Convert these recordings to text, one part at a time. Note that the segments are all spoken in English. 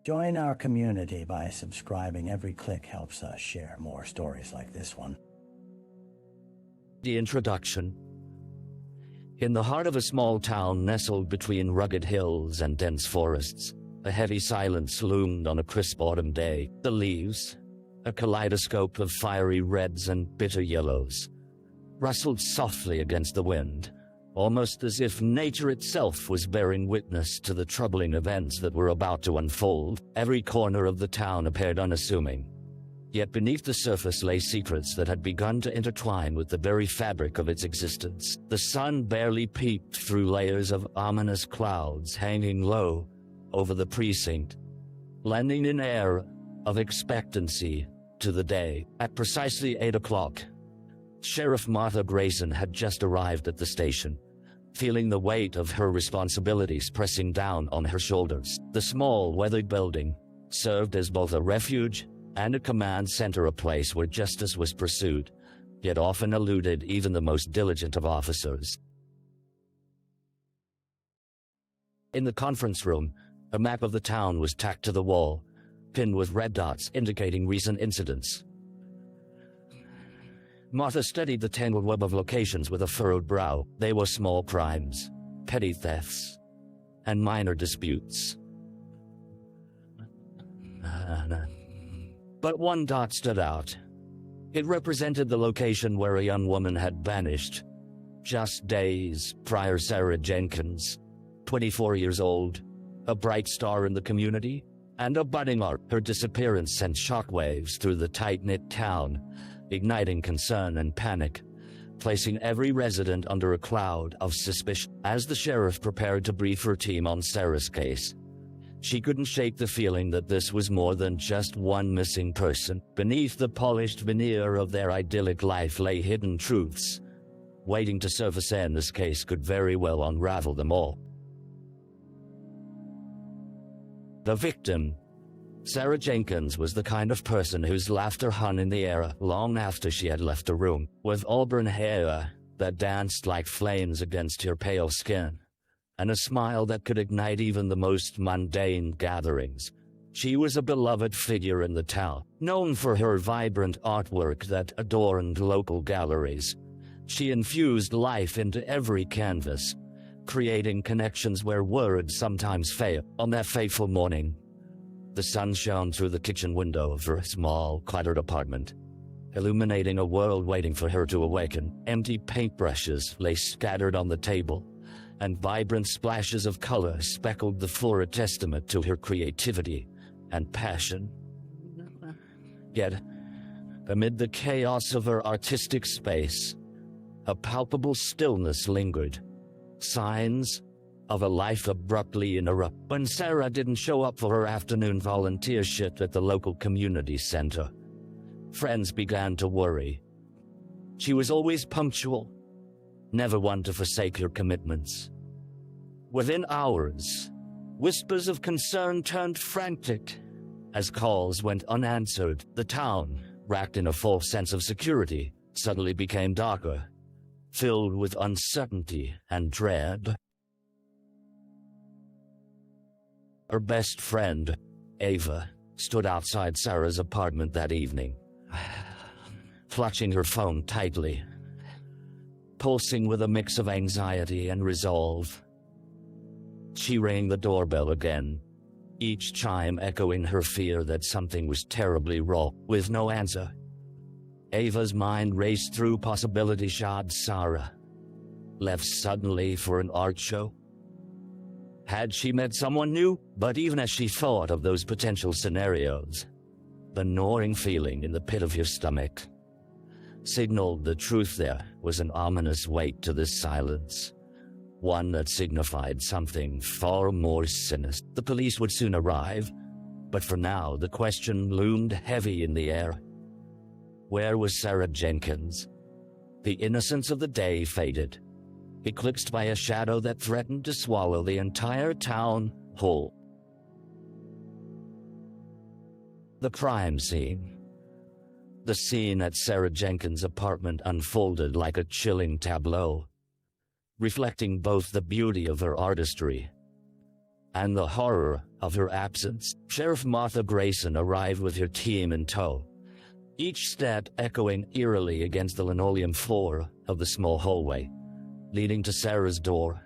Join our community by subscribing. Every click helps us share more stories like this one. The introduction. In the heart of a small town nestled between rugged hills and dense forests, a heavy silence loomed on a crisp autumn day. The leaves, a kaleidoscope of fiery reds and bitter yellows, rustled softly against the wind, almost as if nature itself was bearing witness to the troubling events that were about to unfold. Every corner of the town appeared unassuming, yet beneath the surface lay secrets that had begun to intertwine with the very fabric of its existence. The sun barely peeped through layers of ominous clouds hanging low over the precinct, lending an air of expectancy to the day. At precisely 8 o'clock, Sheriff Martha Grayson had just arrived at the station, feeling the weight of her responsibilities pressing down on her shoulders. The small, weathered building served as both a refuge and a command center, a place where justice was pursued, yet often eluded even the most diligent of officers. In the conference room, a map of the town was tacked to the wall, pinned with red dots indicating recent incidents. Martha studied the tangled web of locations with a furrowed brow. They were small crimes, petty thefts, and minor disputes. But one dot stood out. It represented the location where a young woman had vanished just days prior. Sara Jenkins, 24 years old, a bright star in the community, and a budding art. Her disappearance sent shockwaves through the tight-knit town, igniting concern and panic, placing every resident under a cloud of suspicion. As the sheriff prepared to brief her team on Sara's case, she couldn't shake the feeling that this was more than just one missing person. Beneath the polished veneer of their idyllic life lay hidden truths, waiting to surface, and this case could very well unravel them all. The victim, Sara Jenkins, was the kind of person whose laughter hung in the air long after she had left the room. With auburn hair that danced like flames against her pale skin, and a smile that could ignite even the most mundane gatherings, she was a beloved figure in the town. Known for her vibrant artwork that adorned local galleries, she infused life into every canvas, creating connections where words sometimes fail. On that fateful morning, the sun shone through the kitchen window of her small, cluttered apartment, illuminating a world waiting for her to awaken. Empty paintbrushes lay scattered on the table, and vibrant splashes of color speckled the floor, a testament to her creativity and passion. Yet, amid the chaos of her artistic space, a palpable stillness lingered, signs of a life abruptly interrupted. When Sara didn't show up for her afternoon volunteer shift at the local community center, friends began to worry. She was always punctual, never one to forsake her commitments. Within hours, whispers of concern turned frantic as calls went unanswered. The town, wrapped in a false sense of security, suddenly became darker, filled with uncertainty and dread. Her best friend, Ava, stood outside Sara's apartment that evening, clutching her phone tightly, pulsing with a mix of anxiety and resolve. She rang the doorbell again, each chime echoing her fear that something was terribly wrong. With no answer, Ava's mind raced through possibilities. Had Sara left suddenly for an art show? Had she met someone new? But even as she thought of those potential scenarios, the gnawing feeling in the pit of her stomach signaled the truth. There was an ominous weight to this silence, one that signified something far more sinister. The police would soon arrive, but for now the question loomed heavy in the air. Where was Sara Jenkins? The innocence of the day faded, eclipsed by a shadow that threatened to swallow the entire town whole. The crime scene. The scene at Sara Jenkins' apartment unfolded like a chilling tableau, reflecting both the beauty of her artistry and the horror of her absence. Sheriff Martha Grayson arrived with her team in tow, each step echoing eerily against the linoleum floor of the small hallway leading to Sarah's door.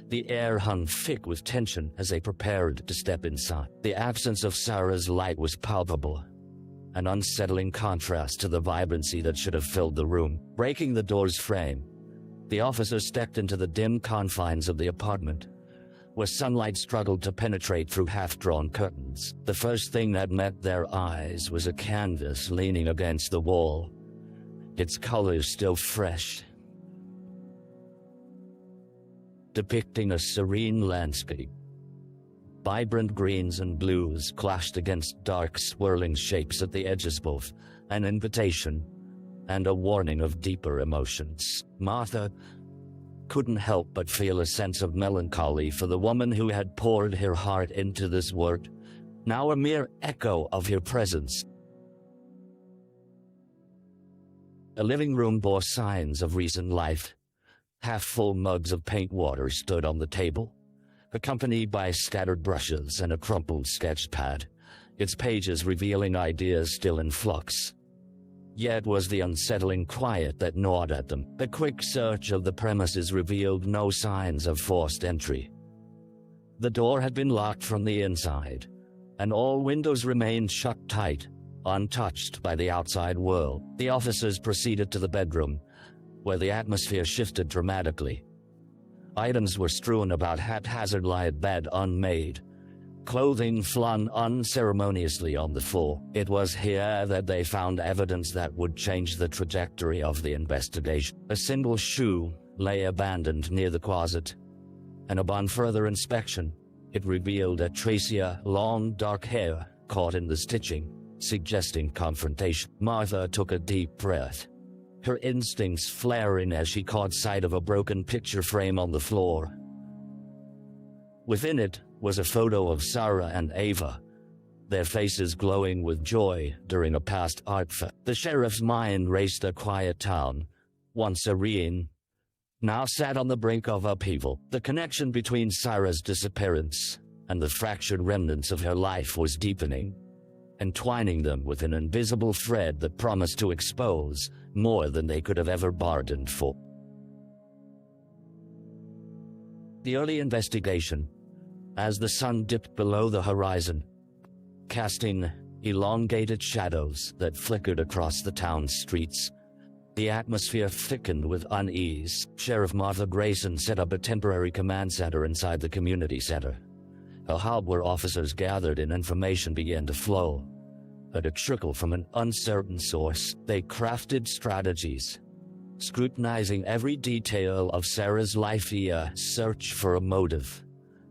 The air hung thick with tension as they prepared to step inside. The absence of Sarah's light was palpable, an unsettling contrast to the vibrancy that should have filled the room. Breaking the door's frame, the officers stepped into the dim confines of the apartment, where sunlight struggled to penetrate through half-drawn curtains. The first thing that met their eyes was a canvas leaning against the wall, its colors still fresh, depicting a serene landscape. Vibrant greens and blues clashed against dark, swirling shapes at the edges, both an invitation and a warning of deeper emotions. Martha couldn't help but feel a sense of melancholy for the woman who had poured her heart into this world, now a mere echo of her presence. The living room bore signs of recent life. Half-full mugs of paint water stood on the table, accompanied by scattered brushes and a crumpled sketch pad, its pages revealing ideas still in flux. Yet was the unsettling quiet that gnawed at them. A quick search of the premises revealed no signs of forced entry. The door had been locked from the inside, and all windows remained shut tight, untouched by the outside world. The officers proceeded to the bedroom, where the atmosphere shifted dramatically. Items were strewn about haphazard, lie bed unmade, clothing flung unceremoniously on the floor. It was here that they found evidence that would change the trajectory of the investigation. A single shoe lay abandoned near the closet, and upon further inspection, it revealed Atracia, long dark hair caught in the stitching, suggesting confrontation. Martha took a deep breath, her instincts flaring as she caught sight of a broken picture frame on the floor. Within it was a photo of Sara and Ava, their faces glowing with joy during a past art fair. The sheriff's mind raced. A quiet town, once serene, now sat on the brink of upheaval. The connection between Sara's disappearance and the fractured remnants of her life was deepening, entwining them with an invisible thread that promised to expose more than they could have ever bargained for. The early investigation, as the sun dipped below the horizon, casting elongated shadows that flickered across the town's streets, the atmosphere thickened with unease. Sheriff Martha Grayson set up a temporary command center inside the community center, a hub where officers gathered and information began to flow. But a trickle from an uncertain source. They crafted strategies, scrutinizing every detail of Sara's life, a search for a motive,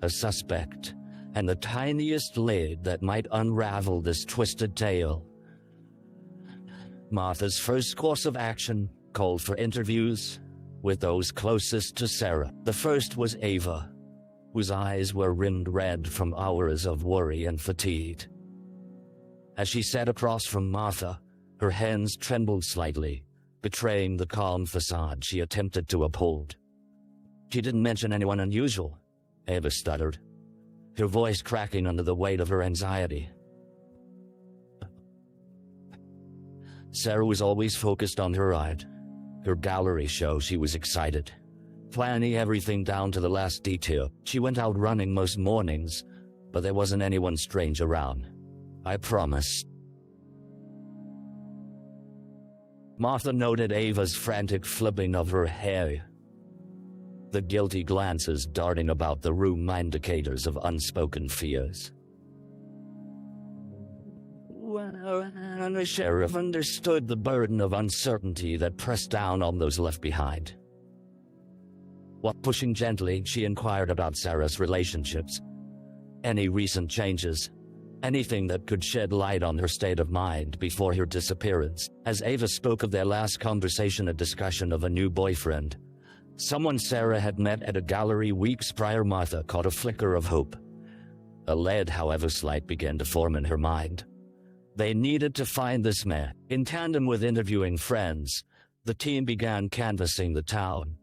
a suspect, and the tiniest lead that might unravel this twisted tale. Martha's first course of action called for interviews with those closest to Sara. The first was Ava, whose eyes were rimmed red from hours of worry and fatigue. As she sat across from Martha, her hands trembled slightly, betraying the calm facade she attempted to uphold. She didn't mention anyone unusual, Ava stuttered, her voice cracking under the weight of her anxiety. Sara was always focused on her art. Her gallery show, she was excited, planning everything down to the last detail. She went out running most mornings, but there wasn't anyone strange around. I promise. Martha noted Ava's frantic flipping of her hair, the guilty glances darting about the room, indicators of unspoken fears. Well, the sheriff understood the burden of uncertainty that pressed down on those left behind. While pushing gently, she inquired about Sara's relationships, any recent changes, anything that could shed light on her state of mind before her disappearance. As Ava spoke of their last conversation, a discussion of a new boyfriend, someone Sara had met at a gallery weeks prior, Martha caught a flicker of hope. A lead, however slight, began to form in her mind. They needed to find this man. In tandem with interviewing friends, the team began canvassing the town,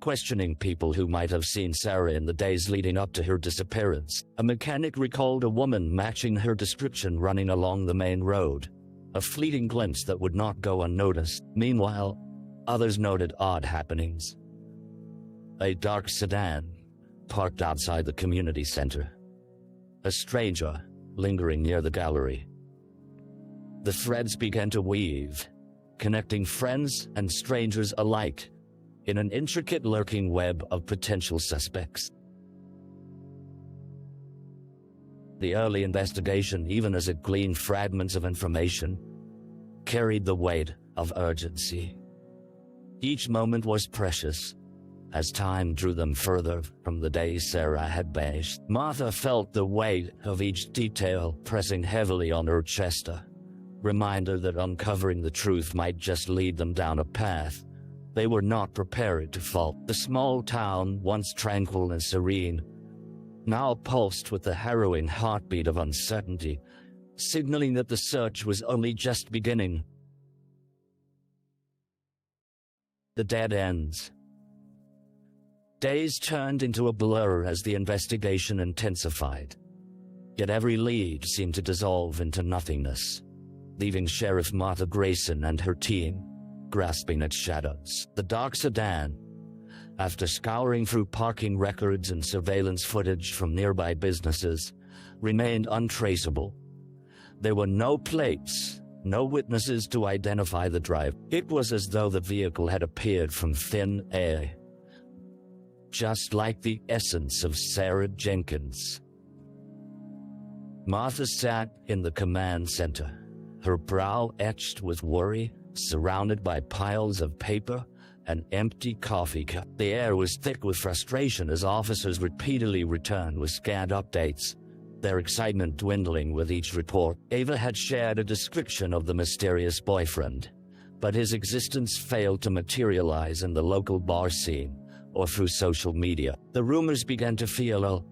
questioning people who might have seen Sara in the days leading up to her disappearance. A mechanic recalled a woman matching her description running along the main road, a fleeting glimpse that would not go unnoticed. Meanwhile, others noted odd happenings. A dark sedan parked outside the community center. A stranger lingering near the gallery. The threads began to weave, connecting friends and strangers alike in an intricate lurking web of potential suspects. The early investigation, even as it gleaned fragments of information, carried the weight of urgency. Each moment was precious, as time drew them further from the day Sara had vanished. Martha felt the weight of each detail pressing heavily on her chest, a reminder that uncovering the truth might just lead them down a path they were not prepared to follow. The small town, once tranquil and serene, now pulsed with the harrowing heartbeat of uncertainty, signaling that the search was only just beginning. The dead ends. Days turned into a blur as the investigation intensified. Yet every lead seemed to dissolve into nothingness, leaving Sheriff Martha Grayson and her team grasping at shadows. The dark sedan, after scouring through parking records and surveillance footage from nearby businesses, remained untraceable. There were no plates, no witnesses to identify the driver. It was as though the vehicle had appeared from thin air, just like the essence of Sara Jenkins. Martha sat in the command center, her brow etched with worry, surrounded by piles of paper and empty coffee cups. The air was thick with frustration as officers repeatedly returned with scanned updates, their excitement dwindling with each report. Ava had shared a description of the mysterious boyfriend, but his existence failed to materialize in the local bar scene or through social media. The rumors began to feel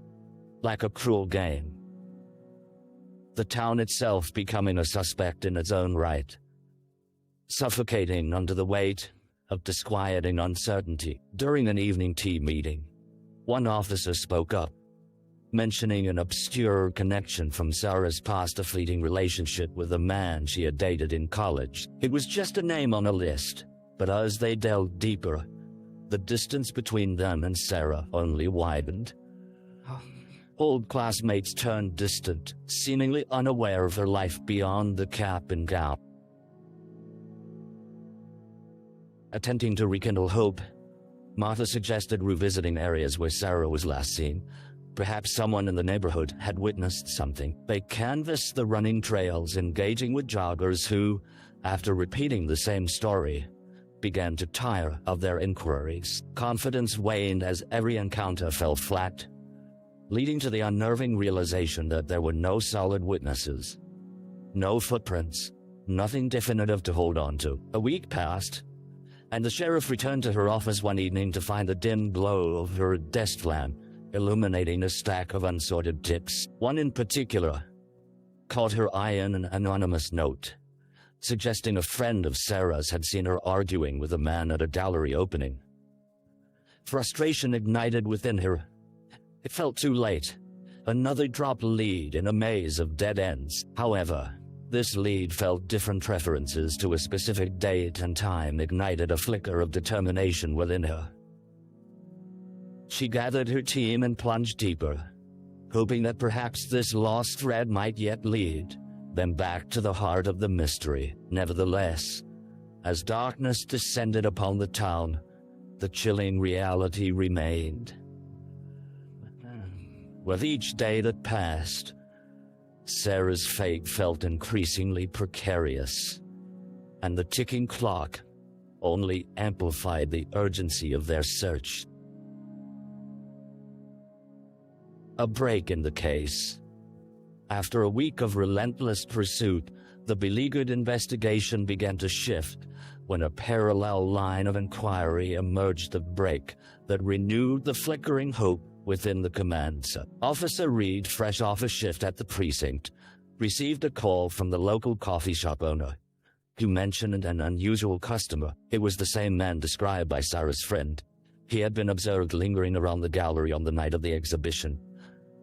like a cruel game, the town itself becoming a suspect in its own right, suffocating under the weight of disquieting uncertainty. During an evening tea meeting, one officer spoke up, mentioning an obscure connection from Sara's past, a fleeting relationship with a man she had dated in college. It was just a name on a list, but as they delved deeper, the distance between them and Sara only widened. Old classmates turned distant, seemingly unaware of her life beyond the cap and gown. Attempting to rekindle hope, Martha suggested revisiting areas where Sara was last seen. Perhaps someone in the neighborhood had witnessed something. They canvassed the running trails, engaging with joggers who, after repeating the same story, began to tire of their inquiries. Confidence waned as every encounter fell flat, leading to the unnerving realization that there were no solid witnesses, no footprints, nothing definitive to hold on to. A week passed, and the sheriff returned to her office one evening to find the dim glow of her desk lamp illuminating a stack of unsorted tips. One in particular caught her eye in an anonymous note, suggesting a friend of Sara's had seen her arguing with a man at a gallery opening. Frustration ignited within her. It felt too late. Another dropped lead in a maze of dead ends. However, this lead felt different. References to a specific date and time ignited a flicker of determination within her. She gathered her team and plunged deeper, hoping that perhaps this lost thread might yet lead them back to the heart of the mystery. Nevertheless, as darkness descended upon the town, the chilling reality remained. With each day that passed, Sara's fate felt increasingly precarious, and the ticking clock only amplified the urgency of their search. A break in the case. After a week of relentless pursuit, the beleaguered investigation began to shift when a parallel line of inquiry emerged of break that renewed the flickering hope within the command center. Officer Reed, fresh off a shift at the precinct, received a call from the local coffee shop owner, who mentioned an unusual customer. It was the same man described by Sara's friend, He had been observed lingering around the gallery on the night of the exhibition,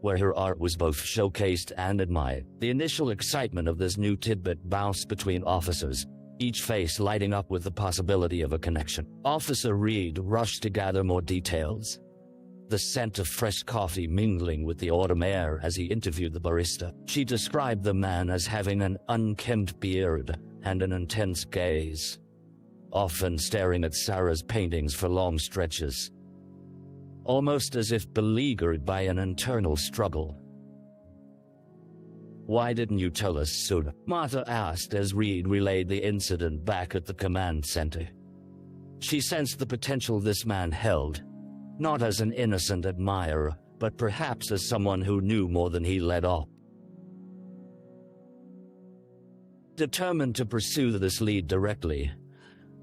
where her art was both showcased and admired. The initial excitement of this new tidbit bounced between officers, each face lighting up with the possibility of a connection. Officer Reed rushed to gather more details, the scent of fresh coffee mingling with the autumn air as he interviewed the barista. She described the man as having an unkempt beard and an intense gaze, often staring at Sara's paintings for long stretches, almost as if beleaguered by an internal struggle. "Why didn't you tell us sooner?" Martha asked as Reed relayed the incident back at the command center. She sensed the potential this man held, not as an innocent admirer, but perhaps as someone who knew more than he let off. Determined to pursue this lead directly,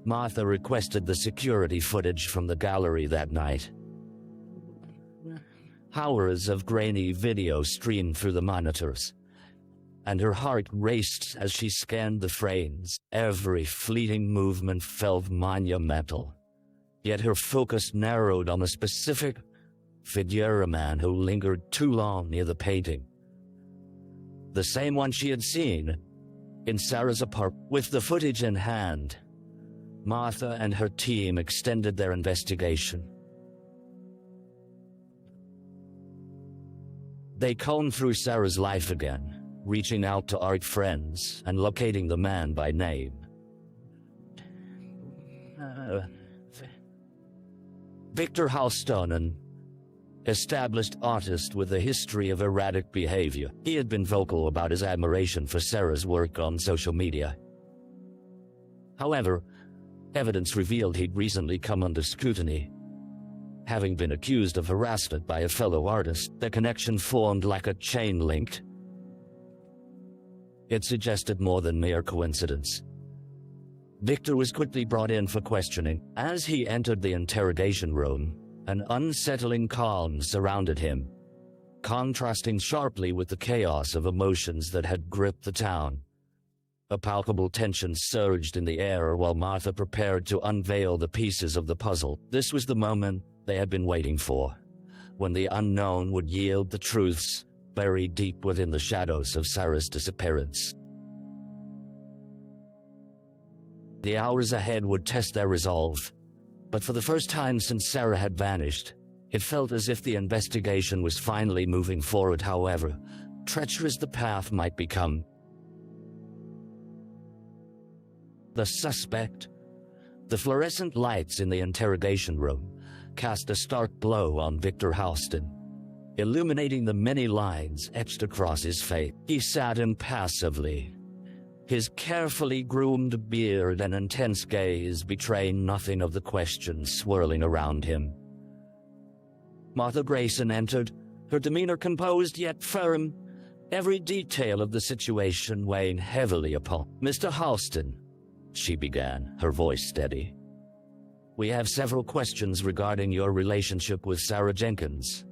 Martha requested the security footage from the gallery that night. Hours of grainy video streamed through the monitors, and her heart raced as she scanned the frames. Every fleeting movement felt monumental, yet her focus narrowed on a specific figure, a man who lingered too long near the painting. The same one she had seen in Sara's apartment. With the footage in hand, Martha and her team extended their investigation. They combed through Sara's life again, reaching out to art friends and locating the man by name. Victor Halston, an established artist with a history of erratic behavior. He had been vocal about his admiration for Sara's work on social media. However, evidence revealed he'd recently come under scrutiny, having been accused of harassment by a fellow artist. The connection formed like a chain link. It suggested more than mere coincidence. Victor was quickly brought in for questioning. As he entered the interrogation room, an unsettling calm surrounded him, contrasting sharply with the chaos of emotions that had gripped the town. A palpable tension surged in the air while Martha prepared to unveil the pieces of the puzzle. This was the moment they had been waiting for, when the unknown would yield the truths buried deep within the shadows of Sara's disappearance. The hours ahead would test their resolve, but for the first time since Sara had vanished, it felt as if the investigation was finally moving forward. However treacherous the path might become, the suspect. The fluorescent lights in the interrogation room cast a stark glow on Victor Halston, illuminating the many lines etched across his face. He sat impassively, his carefully groomed beard and intense gaze betraying nothing of the questions swirling around him. Martha Grayson entered, her demeanor composed yet firm, every detail of the situation weighing heavily upon. "Mr. Halston," she began, her voice steady, "we have several questions regarding your relationship with Sara Jenkins."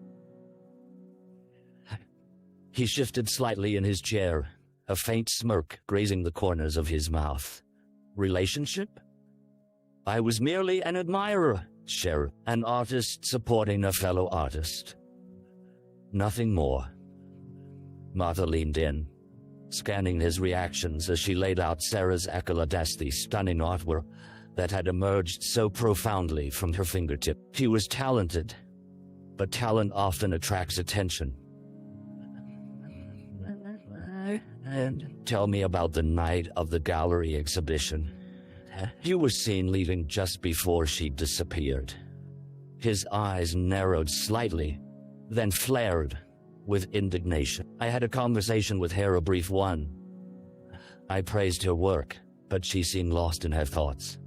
He shifted slightly in his chair, a faint smirk grazing the corners of his mouth. "Relationship? I was merely an admirer, Sheriff, an artist supporting a fellow artist. Nothing more." Martha leaned in, scanning his reactions as she laid out Sara's Akaladasti stunning artwork that had emerged so profoundly from her fingertip. She was talented, but talent often attracts attention. "And tell me about the night of the gallery exhibition. You were seen leaving just before she disappeared." His eyes narrowed slightly, then flared with indignation. "I had a conversation with her, a brief one. I praised her work, but she seemed lost in her thoughts."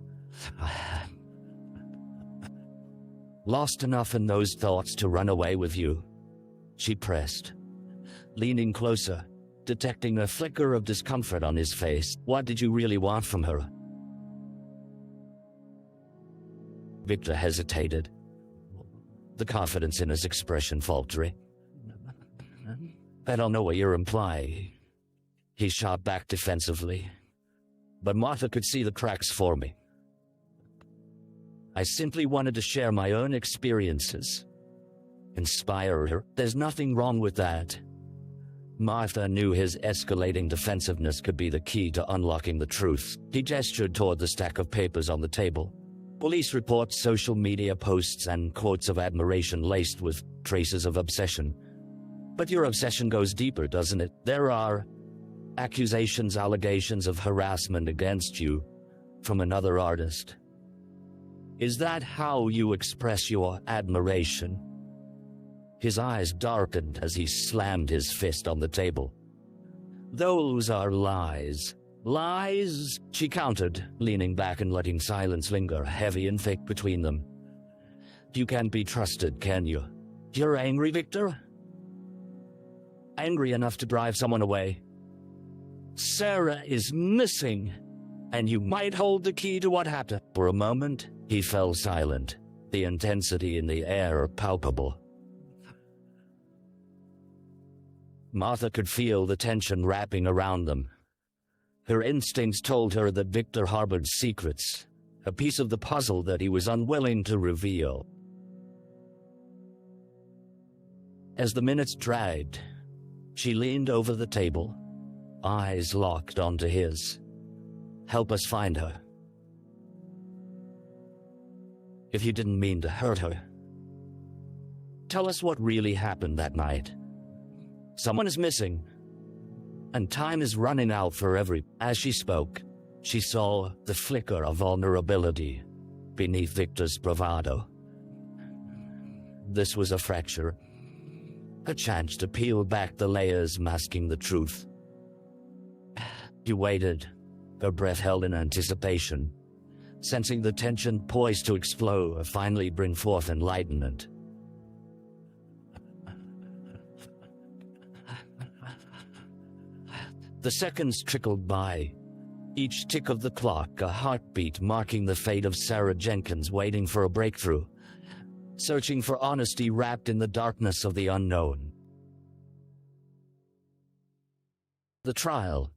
"Lost enough in those thoughts to run away with you?" she pressed, leaning closer, detecting a flicker of discomfort on his face. "What did you really want from her?" Victor hesitated, the confidence in his expression faltering. "I don't know what you're implying," he shot back defensively, but Martha could see the cracks forming. I simply wanted to share my own experiences. Inspire her. There's nothing wrong with that. Martha knew his escalating defensiveness could be the key to unlocking the truth. He gestured toward the stack of papers on the table. Police reports, social media posts, and quotes of admiration laced with traces of obsession. But your obsession goes deeper, doesn't it? There are accusations, allegations of harassment against you from another artist. Is that how you express your admiration? His eyes darkened as he slammed his fist on the table. Those are lies. Lies, she countered, leaning back and letting silence linger heavy and thick between them. You can't be trusted, can you? You're angry, Victor? Angry enough to drive someone away? Sara is missing, and you might hold the key to what happened. For a moment, he fell silent, the intensity in the air palpable. Martha could feel the tension wrapping around them. Her instincts told her that Victor harbored secrets, a piece of the puzzle that he was unwilling to reveal. As the minutes dragged, she leaned over the table, eyes locked onto his. Help us find her. If you didn't mean to hurt her, tell us what really happened that night. Someone is missing, and time is running out for every... As she spoke, she saw the flicker of vulnerability beneath Victor's bravado. This was a fracture, a chance to peel back the layers masking the truth. She waited, her breath held in anticipation, sensing the tension poised to explode or finally bring forth enlightenment. The seconds trickled by, each tick of the clock a heartbeat marking the fate of Sara Jenkins waiting for a breakthrough, searching for honesty wrapped in the darkness of the unknown. The trial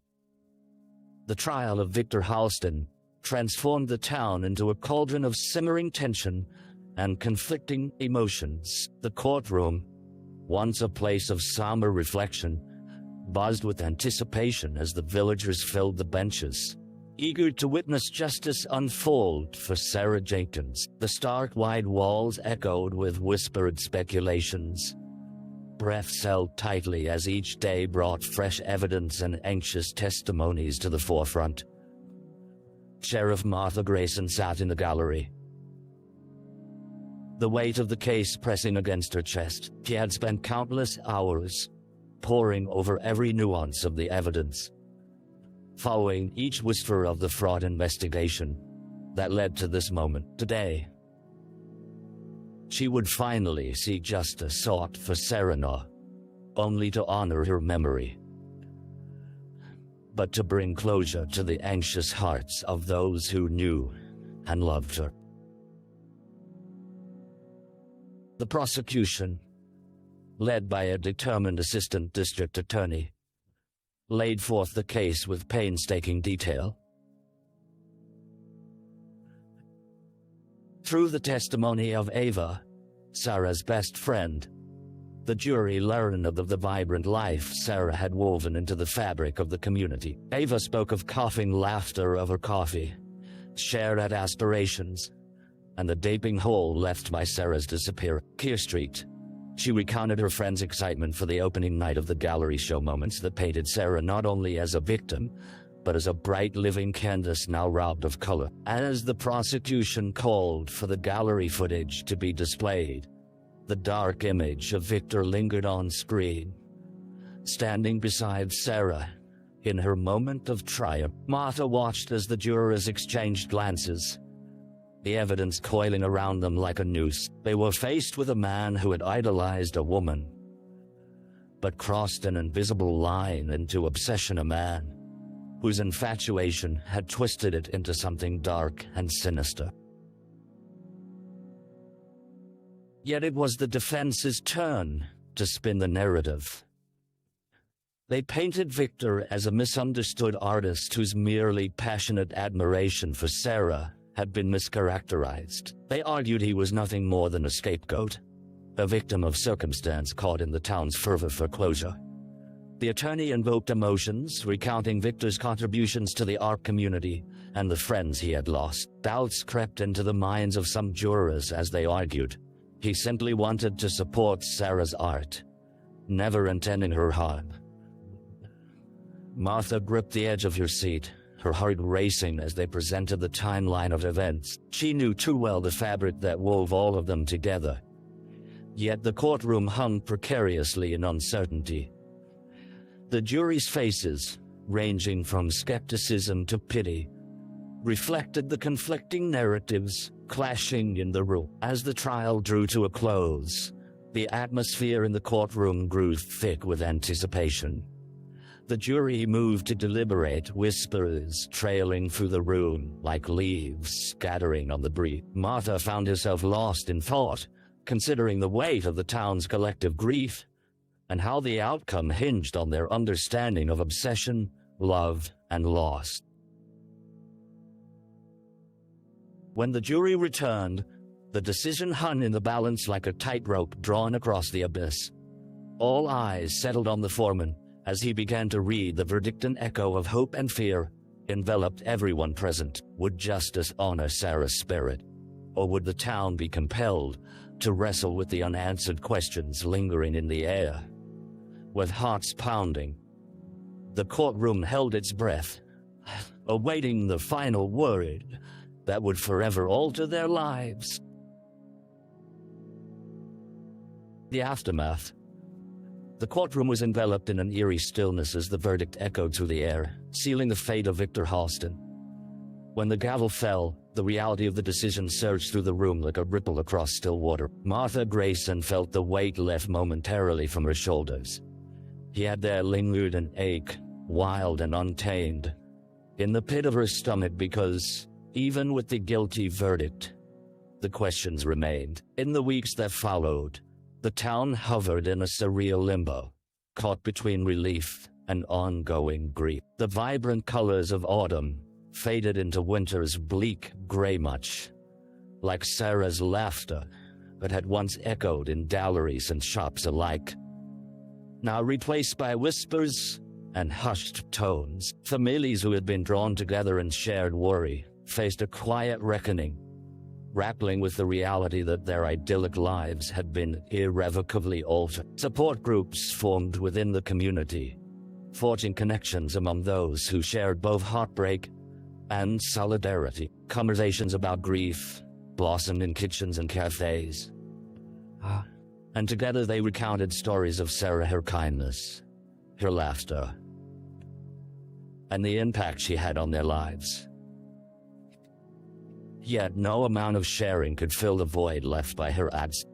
of Victor Halston transformed the town into a cauldron of simmering tension and conflicting emotions. The courtroom, once a place of somber reflection, buzzed with anticipation as the villagers filled the benches, eager to witness justice unfold for Sara Jenkins. The stark wide walls echoed with whispered speculations. Breaths held tightly as each day brought fresh evidence and anxious testimonies to the forefront. Sheriff Martha Grayson sat in the gallery, the weight of the case pressing against her chest. She had spent countless hours poring over every nuance of the evidence, following each whisper of the fraud investigation that led to this moment. Today, she would finally see justice sought for Sara, not only to honor her memory, but to bring closure to the anxious hearts of those who knew and loved her. The prosecution, led by a determined assistant district attorney, laid forth the case with painstaking detail. Through the testimony of Ava, Sara's best friend, the jury learned of the vibrant life Sara had woven into the fabric of the community. Ava spoke of coughing laughter over coffee, shared aspirations, and the gaping hole left by Sara's disappearance. Keir Street. She recounted her friend's excitement for the opening night of the gallery show, moments that painted Sara not only as a victim, but as a bright living canvas now robbed of color. As the prosecution called for the gallery footage to be displayed, the dark image of Victor lingered on screen, standing beside Sara in her moment of triumph. Martha watched as the jurors exchanged glances, the evidence coiling around them like a noose. They were faced with a man who had idolized a woman, but crossed an invisible line into obsession, a man whose infatuation had twisted it into something dark and sinister. Yet it was the defense's turn to spin the narrative. They painted Victor as a misunderstood artist whose merely passionate admiration for Sara had been mischaracterized. They argued he was nothing more than a scapegoat, a victim of circumstance caught in the town's fervor for closure. The attorney invoked emotions, recounting Victor's contributions to the art community and the friends he had lost. Doubts crept into the minds of some jurors as they argued. He simply wanted to support Sara's art, never intending her harm. Martha gripped the edge of her seat, her heart racing as they presented the timeline of events. She knew too well the fabric that wove all of them together. Yet the courtroom hung precariously in uncertainty. The jury's faces, ranging from skepticism to pity, reflected the conflicting narratives clashing in the room. As the trial drew to a close, the atmosphere in the courtroom grew thick with anticipation. The jury moved to deliberate, whispers trailing through the room like leaves scattering on the breeze. Martha found herself lost in thought, considering the weight of the town's collective grief and how the outcome hinged on their understanding of obsession, love, and loss. When the jury returned, the decision hung in the balance like a tightrope drawn across the abyss. All eyes settled on the foreman as he began to read the verdict. An echo of hope and fear enveloped everyone present. Would justice honor Sara's spirit, or would the town be compelled to wrestle with the unanswered questions lingering in the air? With hearts pounding, the courtroom held its breath, awaiting the final word that would forever alter their lives. The aftermath. The courtroom was enveloped in an eerie stillness as the verdict echoed through the air, sealing the fate of Victor Halston. When the gavel fell, the reality of the decision surged through the room like a ripple across still water. Martha Grayson felt the weight lift momentarily from her shoulders. Yet there lingered an ache, wild and untamed, in the pit of her stomach because, even with the guilty verdict, the questions remained. In the weeks that followed, the town hovered in a surreal limbo, caught between relief and ongoing grief. The vibrant colors of autumn faded into winter's bleak gray much, like Sara's laughter that had once echoed in galleries and shops alike, now replaced by whispers and hushed tones. Families who had been drawn together in shared worry faced a quiet reckoning, grappling with the reality that their idyllic lives had been irrevocably altered. Support groups formed within the community, forging connections among those who shared both heartbreak and solidarity. Conversations about grief blossomed in kitchens and cafes. And together they recounted stories of Sara, her kindness, her laughter, and the impact she had on their lives. Yet no amount of sharing could fill the void left by her absence.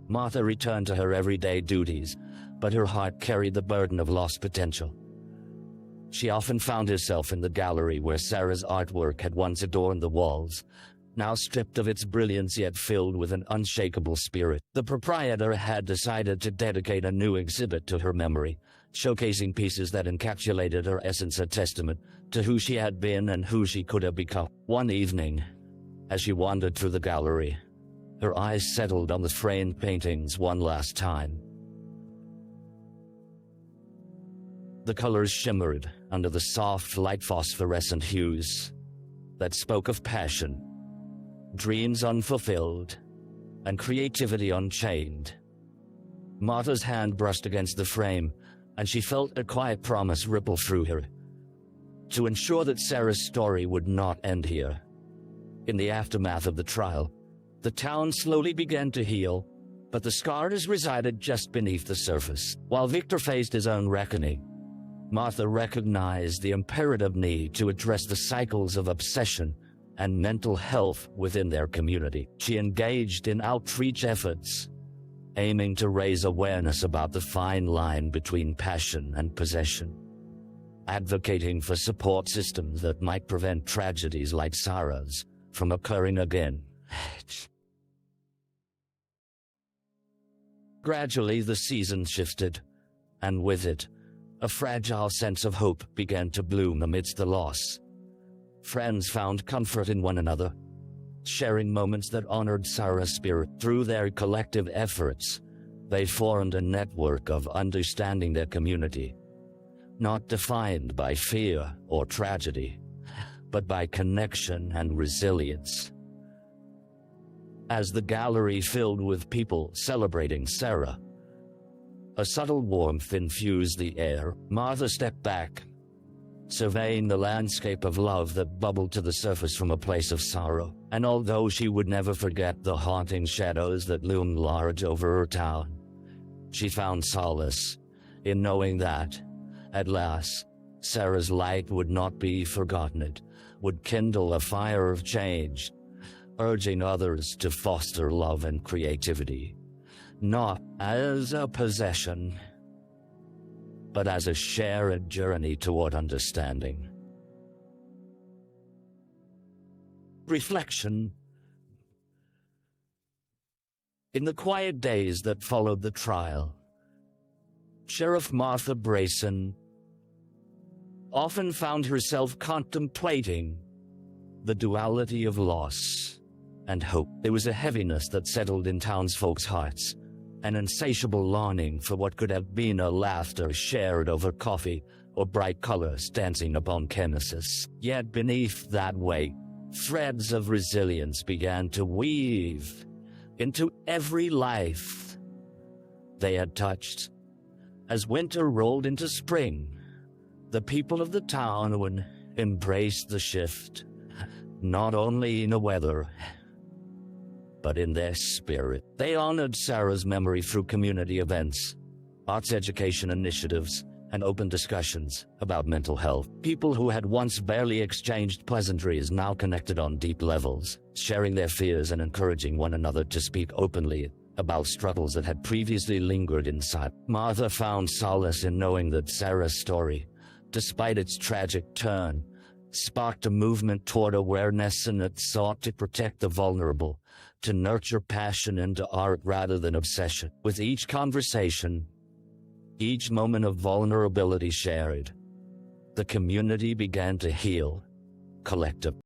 Martha returned to her everyday duties, but her heart carried the burden of lost potential. She often found herself in the gallery where Sara's artwork had once adorned the walls, now stripped of its brilliance yet filled with an unshakable spirit. The proprietor had decided to dedicate a new exhibit to her memory, showcasing pieces that encapsulated her essence, a testament to who she had been and who she could have become. One evening, as she wandered through the gallery, her eyes settled on the framed paintings one last time. The colors shimmered under the soft, light phosphorescent hues that spoke of passion, dreams unfulfilled, and creativity unchained. Martha's hand brushed against the frame, and she felt a quiet promise ripple through her, to ensure that Sara's story would not end here. In the aftermath of the trial, the town slowly began to heal, but the scars resided just beneath the surface. While Victor faced his own reckoning, Martha recognized the imperative need to address the cycles of obsession and mental health within their community. She engaged in outreach efforts, aiming to raise awareness about the fine line between passion and possession, advocating for support systems that might prevent tragedies like Sara's from occurring again. Gradually, the season shifted, and with it, a fragile sense of hope began to bloom amidst the loss. Friends found comfort in one another, sharing moments that honored Sara's spirit. Through their collective efforts, they formed a network of understanding their community, not defined by fear or tragedy, but by connection and resilience. As the gallery filled with people celebrating Sara, a subtle warmth infused the air. Martha stepped back, surveying the landscape of love that bubbled to the surface from a place of sorrow. And although she would never forget the haunting shadows that loomed large over her town, she found solace in knowing that, at last, Sara's light would not be forgotten. It would kindle a fire of change, urging others to foster love and creativity, not as a possession, but as a shared journey toward understanding. Reflection. In the quiet days that followed the trial, Sheriff Martha Brayson often found herself contemplating the duality of loss and hope. There was a heaviness that settled in townsfolk's hearts, an insatiable longing for what could have been a laughter shared over coffee or bright colors dancing upon canvases. Yet beneath that weight, threads of resilience began to weave into every life they had touched. As winter rolled into spring, the people of the town would embrace the shift, not only in the weather, but in their spirit. They honored Sara's memory through community events, arts education initiatives, and open discussions about mental health. People who had once barely exchanged pleasantries now connected on deep levels, sharing their fears and encouraging one another to speak openly about struggles that had previously lingered inside. Martha found solace in knowing that Sara's story, despite its tragic turn, sparked a movement toward awareness, and it sought to protect the vulnerable, to nurture passion into art rather than obsession. With each conversation, each moment of vulnerability shared, the community began to heal collectively.